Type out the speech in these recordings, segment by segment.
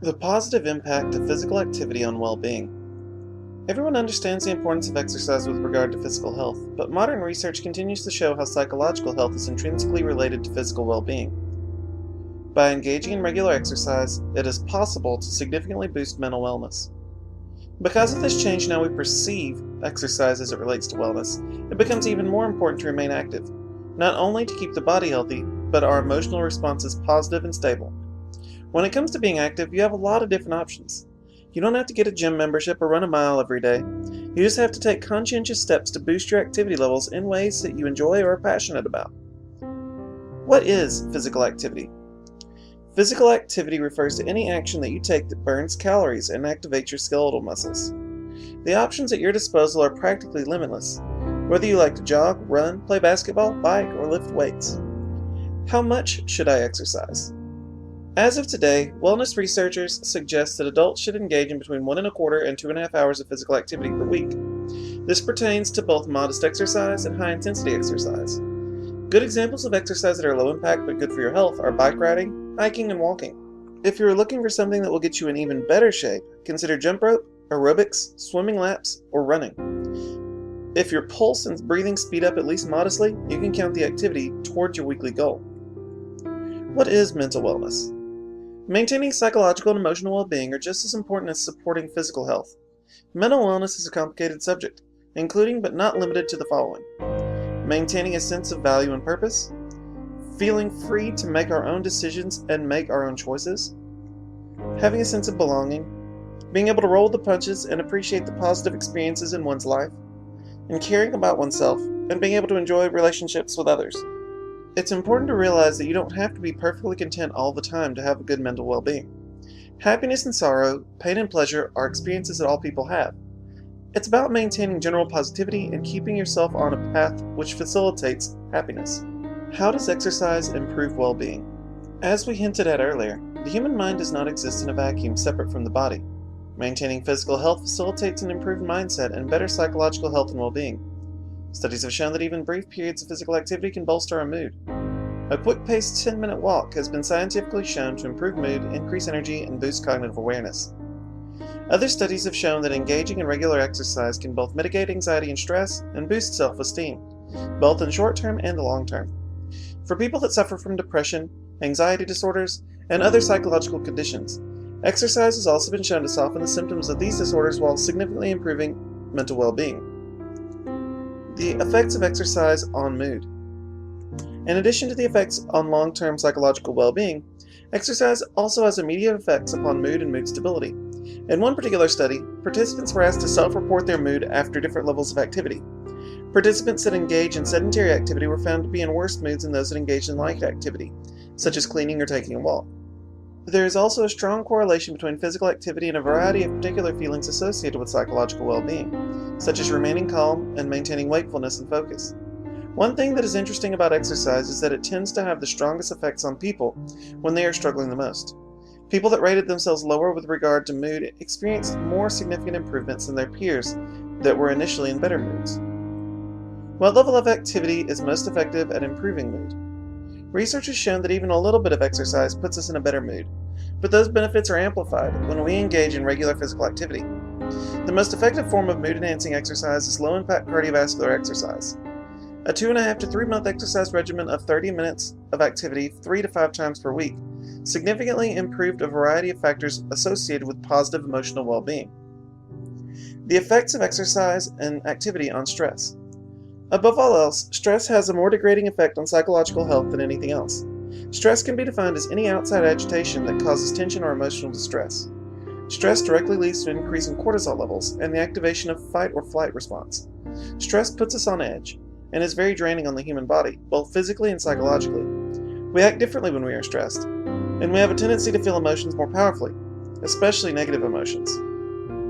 The positive impact of physical activity on well-being. Everyone understands the importance of exercise with regard to physical health, but modern research continues to show how psychological health is intrinsically related to physical well-being. By engaging in regular exercise, it is possible to significantly boost mental wellness. Because of this change in how we perceive exercise as it relates to wellness, it becomes even more important to remain active, not only to keep the body healthy, but our emotional responses positive and stable. When it comes to being active, you have a lot of different options. You don't have to get a gym membership or run a mile every day. You just have to take conscientious steps to boost your activity levels in ways that you enjoy or are passionate about. What is physical activity? Physical activity refers to any action that you take that burns calories and activates your skeletal muscles. The options at your disposal are practically limitless, whether you like to jog, run, play basketball, bike, or lift weights. How much should I exercise? As of today, wellness researchers suggest that adults should engage in between 1.25 and 2.5 hours of physical activity per week. This pertains to both modest exercise and high-intensity exercise. Good examples of exercise that are low impact but good for your health are bike riding, hiking, and walking. If you're looking for something that will get you in even better shape, consider jump rope, aerobics, swimming laps, or running. If your pulse and breathing speed up at least modestly, you can count the activity towards your weekly goal. What is mental wellness? Maintaining psychological and emotional well-being are just as important as supporting physical health. Mental wellness is a complicated subject, including but not limited to the following: maintaining a sense of value and purpose, feeling free to make our own decisions and make our own choices, having a sense of belonging, being able to roll the punches and appreciate the positive experiences in one's life, and caring about oneself and being able to enjoy relationships with others. It's important to realize that you don't have to be perfectly content all the time to have a good mental well-being. Happiness and sorrow, pain and pleasure are experiences that all people have. It's about maintaining general positivity and keeping yourself on a path which facilitates happiness. How does exercise improve well-being? As we hinted at earlier, the human mind does not exist in a vacuum separate from the body. Maintaining physical health facilitates an improved mindset and better psychological health and well-being. Studies have shown that even brief periods of physical activity can bolster our mood. A quick-paced 10-minute walk has been scientifically shown to improve mood, increase energy, and boost cognitive awareness. Other studies have shown that engaging in regular exercise can both mitigate anxiety and stress and boost self-esteem, both in short term and the long term. For people that suffer from depression, anxiety disorders, and other psychological conditions, exercise has also been shown to soften the symptoms of these disorders while significantly improving mental well-being. The effects of exercise on mood. In addition to the effects on long-term psychological well-being, exercise also has immediate effects upon mood and mood stability. In one particular study, participants were asked to self-report their mood after different levels of activity. Participants that engage in sedentary activity were found to be in worse moods than those that engaged in light activity, such as cleaning or taking a walk. There is also a strong correlation between physical activity and a variety of particular feelings associated with psychological well-being, such as remaining calm and maintaining wakefulness and focus. One thing that is interesting about exercise is that it tends to have the strongest effects on people when they are struggling the most. People that rated themselves lower with regard to mood experienced more significant improvements than their peers that were initially in better moods. What level of activity is most effective at improving mood? Research has shown that even a little bit of exercise puts us in a better mood, but those benefits are amplified when we engage in regular physical activity. The most effective form of mood-enhancing exercise is low-impact cardiovascular exercise. A 2.5 to 3 month exercise regimen of 30 minutes of activity 3 to 5 times per week significantly improved a variety of factors associated with positive emotional well-being. The effects of exercise and activity on stress. Above all else, stress has a more degrading effect on psychological health than anything else. Stress can be defined as any outside agitation that causes tension or emotional distress. Stress directly leads to an increase in cortisol levels and the activation of fight or flight response. Stress puts us on edge and is very draining on the human body, both physically and psychologically. We act differently when we are stressed, and we have a tendency to feel emotions more powerfully, especially negative emotions.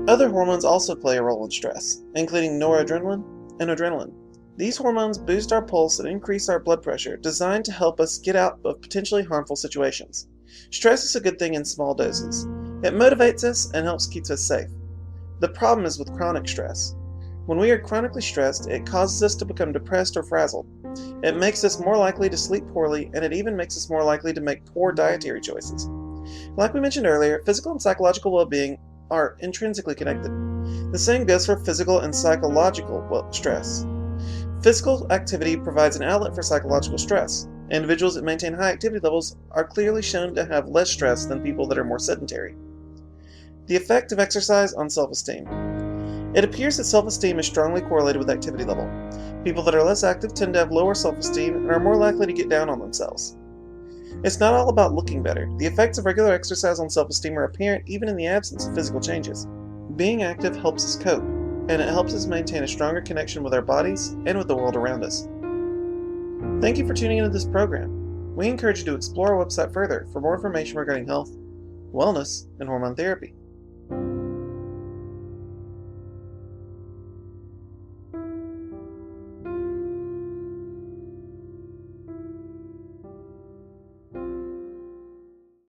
Other hormones also play a role in stress, including noradrenaline and adrenaline. These hormones boost our pulse and increase our blood pressure, designed to help us get out of potentially harmful situations. Stress is a good thing in small doses. It motivates us and helps keep us safe. The problem is with chronic stress. When we are chronically stressed, it causes us to become depressed or frazzled. It makes us more likely to sleep poorly, and it even makes us more likely to make poor dietary choices. Like we mentioned earlier, physical and psychological well-being are intrinsically connected. The same goes for physical and psychological stress. Physical activity provides an outlet for psychological stress. Individuals that maintain high activity levels are clearly shown to have less stress than people that are more sedentary. The effect of exercise on self-esteem. It appears that self-esteem is strongly correlated with activity level. People that are less active tend to have lower self-esteem and are more likely to get down on themselves. It's not all about looking better. The effects of regular exercise on self-esteem are apparent even in the absence of physical changes. Being active helps us cope, and it helps us maintain a stronger connection with our bodies and with the world around us. Thank you for tuning into this program. We encourage you to explore our website further for more information regarding health, wellness, and hormone therapy.